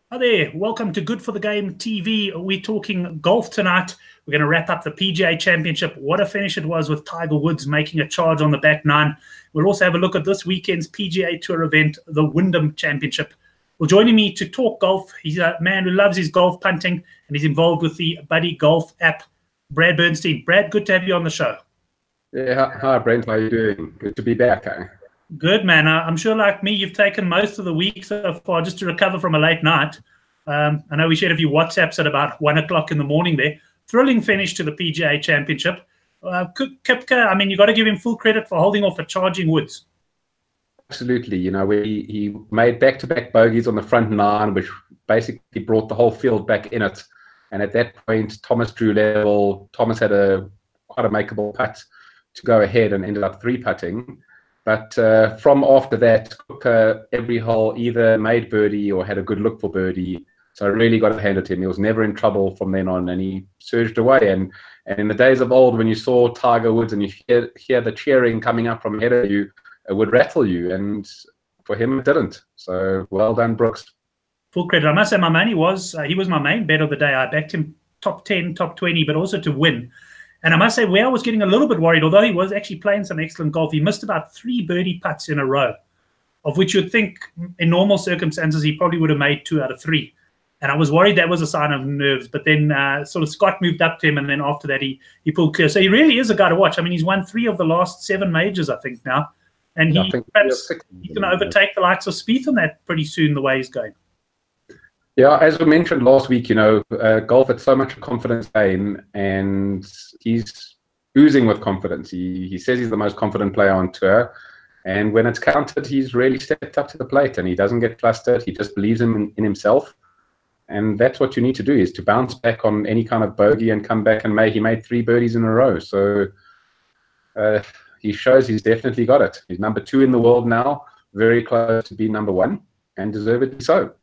Hi there, welcome to Good for the Game TV. We're talking golf tonight. We're going to wrap up the PGA Championship. What a finish it was with Tiger Woods making a charge on the back nine. We'll also have a look at this weekend's PGA Tour event, the Wyndham Championship. Well, joining me to talk golf, he's a man who loves his golf punting and he's involved with the Buddy Golf app, Brad Bernstein. Brad, good to have you on the show. Yeah, hi Brent, how are you doing? Good to be back. Good, man. I'm sure, like me, you've taken most of the week so far just to recover from a late night. I know we shared a few WhatsApps at about 1 o'clock in the morning there. Thrilling finish to the PGA Championship. Koepka, I mean, you got to give him full credit for holding off a charging Woods. Absolutely. You know, he made back-to-back bogeys on the front nine, which basically brought the whole field back in it. And at that point, Thomas drew level. Thomas had quite a makeable putt to go ahead and ended up three-putting. But from after that, every hole either made birdie or had a good look for birdie. So I really got to hand it to him. He was never in trouble from then on, and he surged away. And in the days of old, when you saw Tiger Woods and you hear the cheering coming up from ahead of you, it would rattle you. And for him, it didn't. So well done, Brooks. Full credit. I must say, my money was he was my main bet of the day. I backed him top 10, top 20, but also to win. And I must say, where I was getting a little bit worried, although he was actually playing some excellent golf, he missed about 3 birdie putts in a row, of which you'd think in normal circumstances he probably would have made 2 out of 3. And I was worried that was a sign of nerves. But then sort of Scott moved up to him, and then after that he pulled clear. So he really is a guy to watch. I mean, he's won 3 of the last 7 majors, I think, now. And he's going to overtake the likes of Spieth on that pretty soon, the way he's going. Yeah, as we mentioned last week, you know, golf is so much a confidence game, and he's oozing with confidence. He says he's the most confident player on tour, and when it's counted, he's really stepped up to the plate, and he doesn't get flustered. He just believes in himself, and that's what you need to do, is to bounce back on any kind of bogey and come back. And he made 3 birdies in a row, so he shows he's definitely got it. He's number 2 in the world now, very close to being number 1, and deservedly so.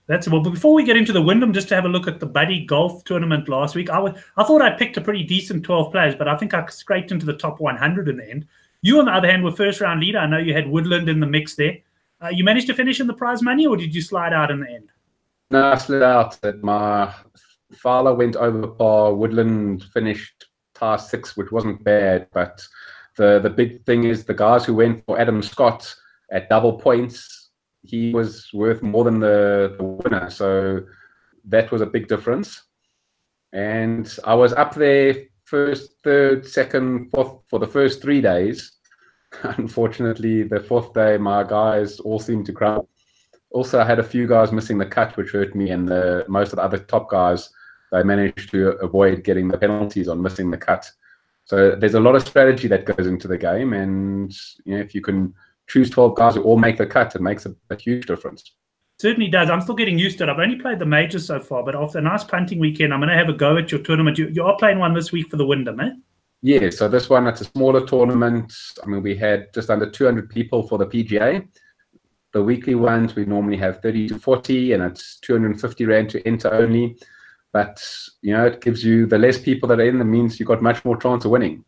That's well. But before we get into the Wyndham, just to have a look at the Buddy Golf tournament last week, I thought I picked a pretty decent 12 players, but I think I scraped into the top 100 in the end. You, on the other hand, were first round leader. I know you had Woodland in the mix there. You managed to finish in the prize money, or did you slide out in the end? No, I slid out. My Fowler went over par. Woodland finished tie 6, which wasn't bad. But the big thing is the guys who went for Adam Scott at double points, he was worth more than the winner. So that was a big difference. And I was up there first, third, second, fourth for the first 3 days. Unfortunately, the 4th day, my guys all seemed to crumble. Also, I had a few guys missing the cut, which hurt me, and most of the other top guys, they managed to avoid getting the penalties on missing the cut. So there's a lot of strategy that goes into the game, and you know, if you can choose 12 guys who all make the cut, it makes a huge difference. Certainly does. I'm still getting used to it. I've only played the majors so far, but after a nice punting weekend, I'm going to have a go at your tournament. You are playing one this week for the Wyndham, eh? Yeah, so this one, it's a smaller tournament. I mean, we had just under 200 people for the PGA. The weekly ones, we normally have 30 to 40, and it's 250 Rand to enter only. But, you know, it gives you, the less people that are in, it means you've got much more chance of winning.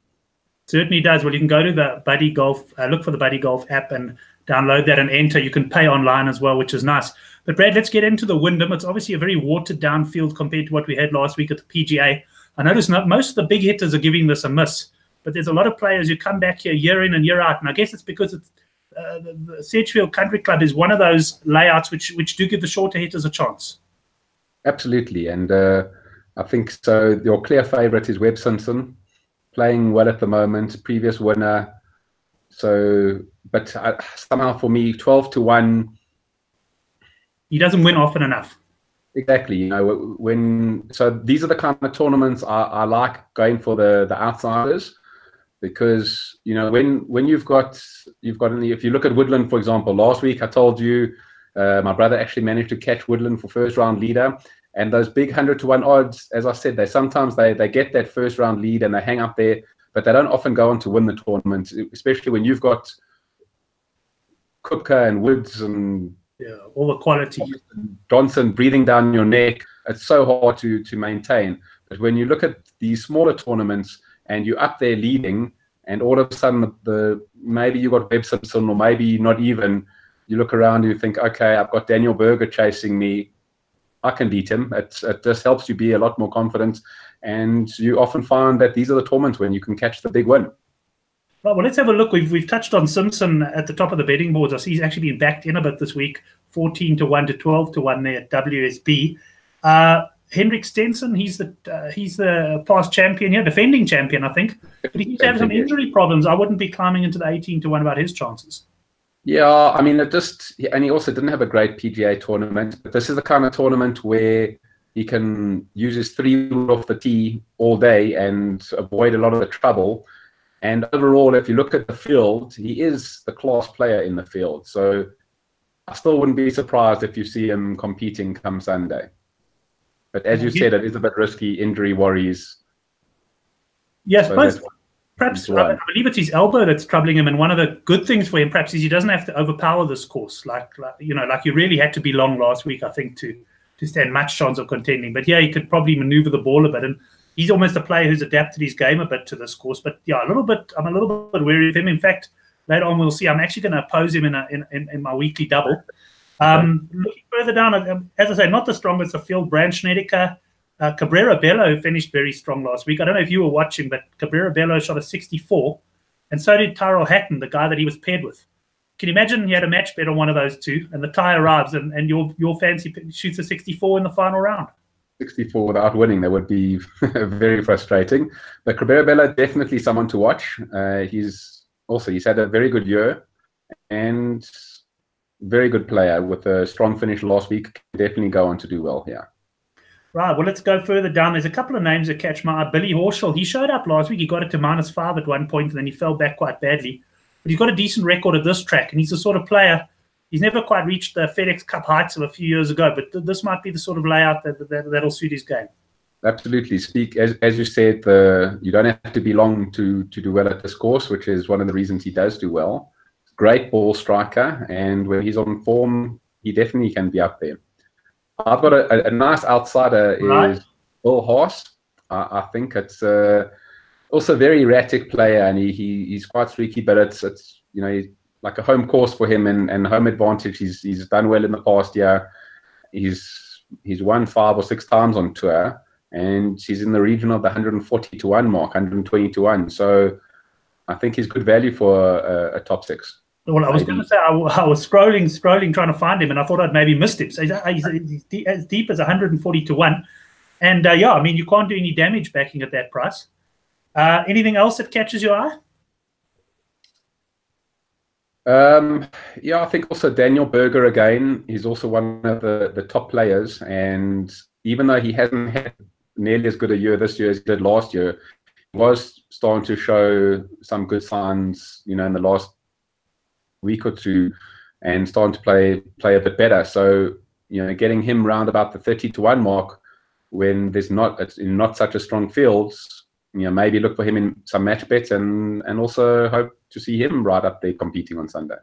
Certainly does. Well, you can go to the Buddy Golf, look for the Buddy Golf app and download that and enter. You can pay online as well, which is nice. But Brad, let's get into the Wyndham. It's obviously a very watered down field compared to what we had last week at the PGA. I noticed most of the big hitters are giving this a miss, but there's a lot of players who come back here year in and year out. And I guess it's because it's the Sedgefield Country Club is one of those layouts which do give the shorter hitters a chance. Absolutely. And I think so. Your clear favorite is Webb Simpson, playing well at the moment, previous winner. So, but somehow for me, 12 to 1. He doesn't win often enough. Exactly. You know, so these are the kind of tournaments I like going for the outsiders, because you know when you've got if you look at Woodland, for example, last week I told you my brother actually managed to catch Woodland for first round leader. And those big 100 to 1 odds, as I said, sometimes they get that first round lead and they hang up there, but they don't often go on to win the tournament, especially when you've got Koepka and Woods and all the quality. Johnson breathing down your neck. It's so hard to maintain. But when you look at these smaller tournaments and you're up there leading, and all of a sudden maybe you got Webb Simpson, or maybe not even, you look around and you think, okay, I've got Daniel Berger chasing me. I can beat him. It just helps you be a lot more confident. And you often find that these are the tournaments when you can catch the big win. Well, let's have a look. We've touched on Simpson at the top of the betting boards. I see he's actually been backed in a bit this week, 14-1 to 12-1 there at WSB. Henrik Stenson, he's the past champion here, defending champion, I think. But he seems to have some injury problems. I wouldn't be climbing into the 18-1 about his chances. Yeah, I mean, and he also didn't have a great PGA tournament. But this is the kind of tournament where he can use his 3 wood off the tee all day and avoid a lot of the trouble. And overall, if you look at the field, he is the class player in the field. So I still wouldn't be surprised if you see him competing come Sunday. But as you said, it is a bit risky, injury worries. Yes, so perhaps I believe it's his elbow that's troubling him. And one of the good things for him, perhaps, is he doesn't have to overpower this course. Like you really had to be long last week, I think, to stand much chance of contending. But yeah, he could probably maneuver the ball a bit. And he's almost a player who's adapted his game a bit to this course. But yeah, I'm a little bit wary of him. In fact, later on we'll see. I'm actually going to oppose him in my weekly double. Looking further down, as I say, not the strongest of field. Brent Schnedeker, Cabrera Bello finished very strong last week. I don't know if you were watching, but Cabrera Bello shot a 64, and so did Tyrell Hatton, the guy that he was paired with. Can you imagine he had a match bet on one of those two, and the tie arrives, and your fancy shoots a 64 in the final round? 64 without winning, that would be very frustrating. But Cabrera Bello, definitely someone to watch. He's had a very good year, and very good player with a strong finish last week. Can definitely go on to do well here. Right, well, let's go further down. There's a couple of names that catch my eye. Billy Horschel, he showed up last week. He got it to -5 at one point, and then he fell back quite badly. But he's got a decent record at this track, and he's the sort of player, he's never quite reached the FedEx Cup heights of a few years ago, but this might be the sort of layout that'll suit his game. Absolutely. As you said, you don't have to be long to do well at this course, which is one of the reasons he does do well. Great ball striker, and when he's on form, he definitely can be up there. I've got a nice outsider is Bill Haas. I think it's also a very erratic player, and he's quite streaky, but it's he's like a home course for him and home advantage. He's done well in the past year. He's won 5 or 6 times on tour, and he's in the region of the 140-1 mark, 120-1. So I think he's good value for a top 6. Well, I was going to say, I was scrolling, trying to find him, and I thought I'd maybe missed him. So he's as deep as 140-1. And, yeah, I mean, you can't do any damage backing at that price. Anything else that catches your eye? Yeah, I think also Daniel Berger again. He's also one of the top players. And even though he hasn't had nearly as good a year this year as he did last year, he was starting to show some good signs, in the last week or two, and starting to play a bit better. So getting him round about the 30-1 mark when there's not such a strong field, maybe look for him in some match bets, and also hope to see him right up there competing on Sunday.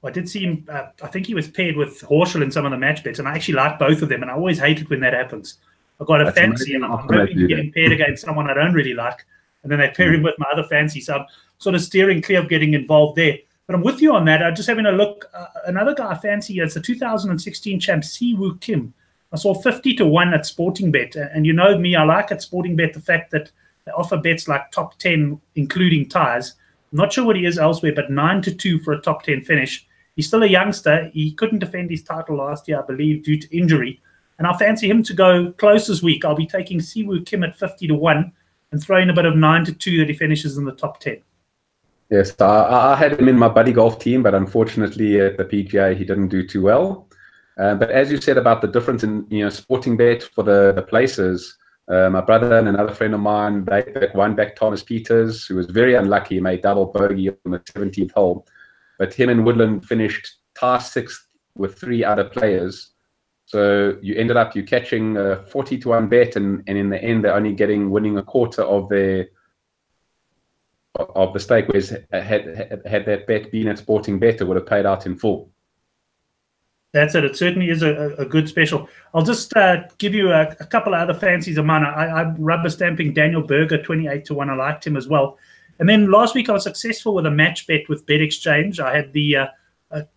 Well, I did see him. I think he was paired with Horschel in some of the match bets, and I actually like both of them. And I always hate it when that happens. I've got a fancy, and I'm hoping to get him paired against someone I don't really like, and then they pair him with my other fancy. So I'm sort of steering clear of getting involved there. But I'm with you on that. I'm just having a look. Another guy I fancy is the 2016 champ, Siwoo Kim. I saw 50-1 at Sporting Bet. And you know me, I like at Sporting Bet the fact that they offer bets like top 10, including ties. I'm not sure what he is elsewhere, but 9-2 for a top 10 finish. He's still a youngster. He couldn't defend his title last year, I believe, due to injury. And I fancy him to go close this week. I'll be taking Siwoo Kim at 50-1 and throwing a bit of 9-2 that he finishes in the top 10. Yes, I had him in my buddy golf team, but unfortunately at the PGA he didn't do too well. But as you said about the difference in Sporting Bet for the places, my brother and another friend of mine, they won back Thomas Peters, who was very unlucky. He made double bogey on the 17th hole, but him and Woodland finished tie 6th with 3 other players. So you ended up catching a 40-1 bet, and in the end they're only winning a quarter of the stake. Whereas had that bet been at Sporting Bet, it would have paid out in full. That's it. It certainly is a good special. I'll just give you a couple of other fancies of mine. I'm rubber stamping Daniel Berger 28-1. I liked him as well. And then last week I was successful with a match bet with Bet Exchange. I had the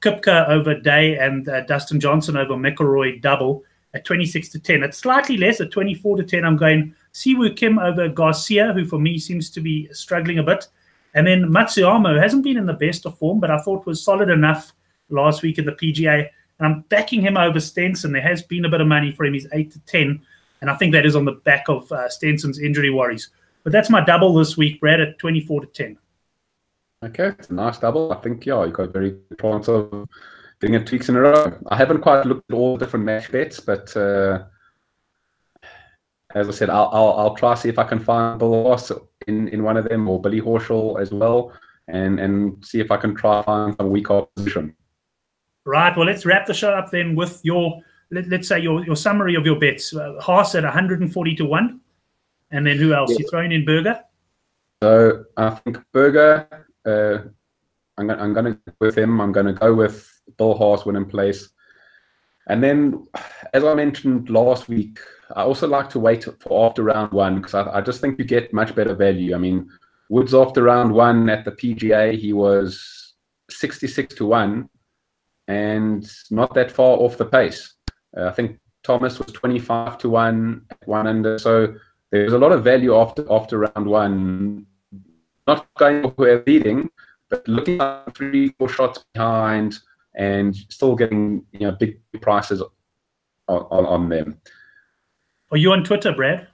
Koepka over Day and Dustin Johnson over McIlroy double. at 26-10. It's slightly less at 24-10. I'm going Siwoo Kim over Garcia, who for me seems to be struggling a bit. And then Matsuyama hasn't been in the best of form, but I thought was solid enough last week in the PGA. And I'm backing him over Stenson. There has been a bit of money for him. He's 8-10. And I think that is on the back of Stenson's injury worries. But that's my double this week, Brad, at 24-10. Okay, it's a nice double. I think, yeah, you got very good chance of getting it tweaks in a row. I haven't quite looked at all the different match bets, but as I said, I'll try to see if I can find Bill Ross in one of them, or Billy Horschel as well, and see if I can try to find some weak opposition. Right. Well, let's wrap the show up then with your, let's say your summary of your bets. Haas at 140-1, and then who else? Yeah. You're throwing in Berger. So I think Berger. I'm going to go with him. I'm going to go with Bill Haas winning place. And then, as I mentioned last week, I also like to wait for after round one, because I just think you get much better value. I mean, Woods after round one at the PGA, he was 66-1 and not that far off the pace. I think Thomas was 25-1 at 1 under. So there's a lot of value after round one. Not going for leading, but looking at 3-4 shots behind and still getting big prices on them. Are you on Twitter, Brad?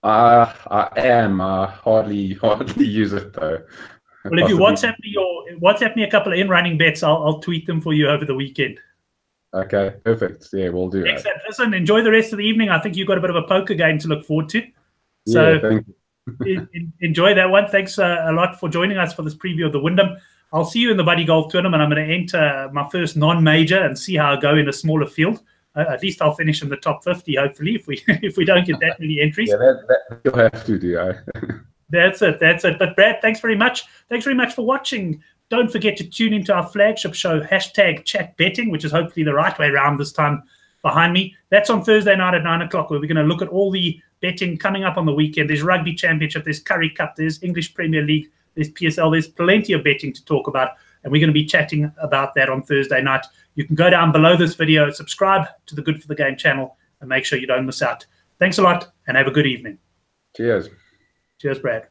I am. I hardly use it though. Well, if you WhatsApp me a couple of in-running bets, I'll tweet them for you over the weekend. Okay, perfect. Yeah, we'll do. Excellent. Listen, enjoy the rest of the evening. I think you've got a bit of a poker game to look forward to. So yeah, thank you. Enjoy that one. Thanks a lot for joining us for this preview of the Wyndham. I'll see you in the Buddy Golf Tournament. I'm going to enter my first non-major and see how I go in a smaller field. At least I'll finish in the top 50, hopefully, if we don't get that many entries. Yeah, that you'll have to do. That's it. But Brad, thanks very much. Thanks very much for watching. Don't forget to tune into our flagship show, #ChatBetting, which is hopefully the right way around this time behind me. That's on Thursday night at 9 o'clock, where we're going to look at all the betting coming up on the weekend. There's Rugby Championship, there's Curry Cup, there's English Premier League, there's PSL. There's plenty of betting to talk about, and we're going to be chatting about that on Thursday night. You can go down below this video, subscribe to the Good for the Game channel, and make sure you don't miss out. Thanks a lot, and have a good evening. Cheers. Cheers, Brad.